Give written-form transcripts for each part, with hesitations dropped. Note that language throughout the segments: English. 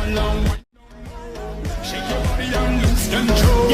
Shake your body and lose control.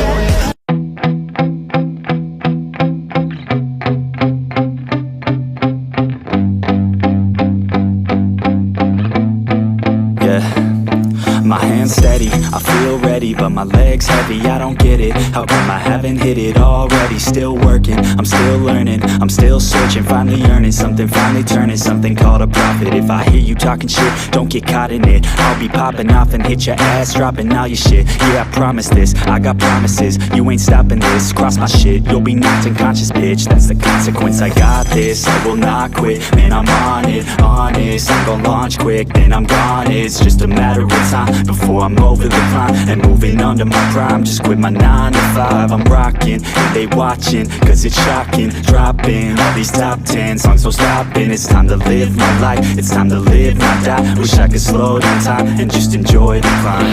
My hands steady, I feel ready, but my legs heavy, I don't get it. How come I haven't hit it already? Still working, I'm still learning, I'm still searching, finally earning something, finally turning something called a profit. If I hear you talking shit, don't get caught in it. I'll be popping off and hit your ass, dropping all your shit. Yeah, I promise this, I got promises, you ain't stopping this. Cross my shit, you'll be knocked unconscious, bitch. That's the consequence, I got this, I will not quit. Man, I'm on it, honest, I'm gon' launch quick, then I'm gone. It's just a matter of time before I'm over the climb and moving under my prime. Just quit my 9 to 5, I'm rocking and they watching, cause it's shocking. Dropping all these top 10 songs, so stopping. It's time to live my life, it's time to live, not die. Wish I could slow down time and just enjoy the climb.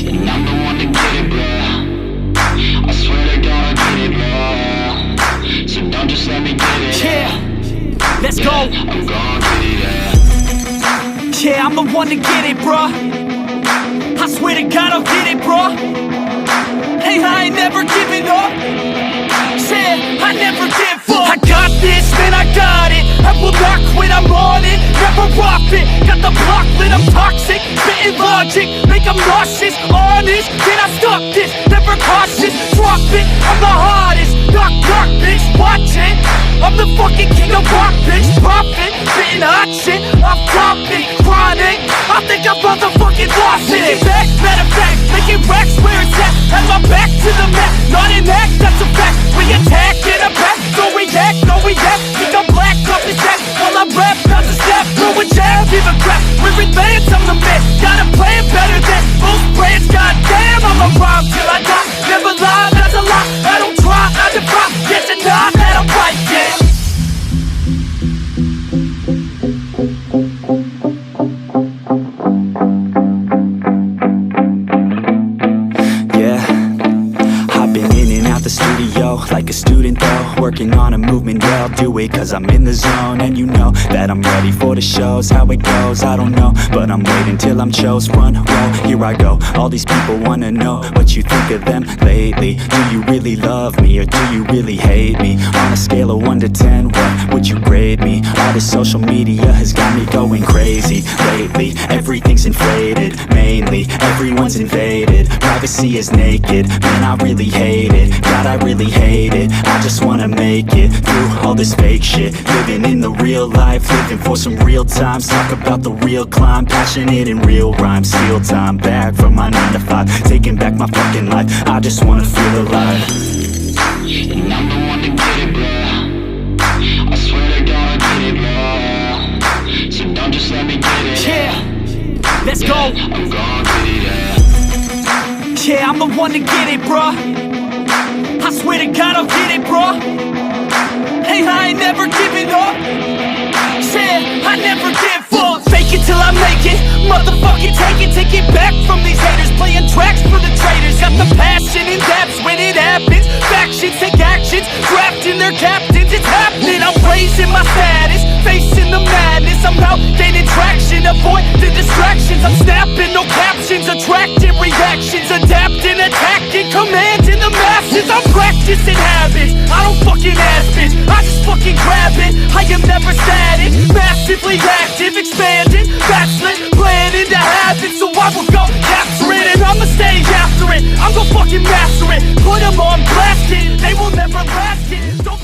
And I'm the one to get it, bro. I swear to God I get it, bro. So don't just let me get it. Yeah, let's go. I'm gon' get it, yeah. Yeah, I'm the one to get it, bruh. I swear to God I'll get it, bruh. Hey, I ain't never giving up. Said I never give up. I got this, man, I got it. I will not quit, I'm on it. Never off it. Got the block lit, I'm toxic. Spitting logic, make them nauseous. Honest, can I stop this? Never cautious, drop it. I'm the hardest. Knock, knock, bitch, watch it. I'm the fucking king of rock, bitch. Profit, spitting hot shit. Off topic, chronic. I think I'm motherfucking lost it. Take it back, matter of fact, making racks where it's at. Have my back to the mat, not an act, that's a fact. We attack in a back, don't react, no react. Think I'm black, up his back, while I rap, bounce a step, throw a jab, give a crap. We're advanced, I'm the man, got a plan better than most brands. Goddamn, I'm a rhyme till I die. Never lie, that's a lie. I don't try, I defy, get to die, that I'm right, yeah. Like a student though, working on a movement, yeah, I'll do it cause I'm in the zone. And you know that I'm ready for the shows. How it goes, I don't know, but I'm waiting till I'm chose. Front row, here I go. All these people wanna know what you think of them lately. Do you really love me or do you really hate me? On a scale of 1 to 10, what would you grade me? All this social media has got me going crazy lately. Everything's inflated, mainly everyone's invaded. Privacy is naked, man, I really hate it. God, I really hate it. I just wanna make it through all this fake shit. Living in the real life, living for some real times. Talk about the real climb, passionate in real rhymes. Steal time back from my 9 to 5, taking back my fucking life. I just wanna feel alive. And I'm the one to get it, bro. I swear to God I get it, bro. So don't just let me get it. Yeah, let's go. I'm gon' get it, yeah. Yeah, I'm the one to get it, bruh. I swear to God I'll get it, bruh. Hey, I ain't never giving up. Said I never give up. Fake it till I make it. Motherfucking take it back from these haters. Playing tracks for the traitors. Got the passion in depths when it happens. Factions take actions, drafting their captains. It's happening, I'm raising my status. Facing the madness, I'm out gaining traction. Avoid the distractions, I'm snapping, no captions. Attracting reactions, adapting, attacking, commanding the masses. I'm practicing habits, I don't fucking ask bitch, I just fucking grab it. I am never static, massively active, expanding, backslid, planning to happen. So I will go capture it and I'ma stay after it. I'm gonna fucking master it, put them on blast it. They will never last it. Don't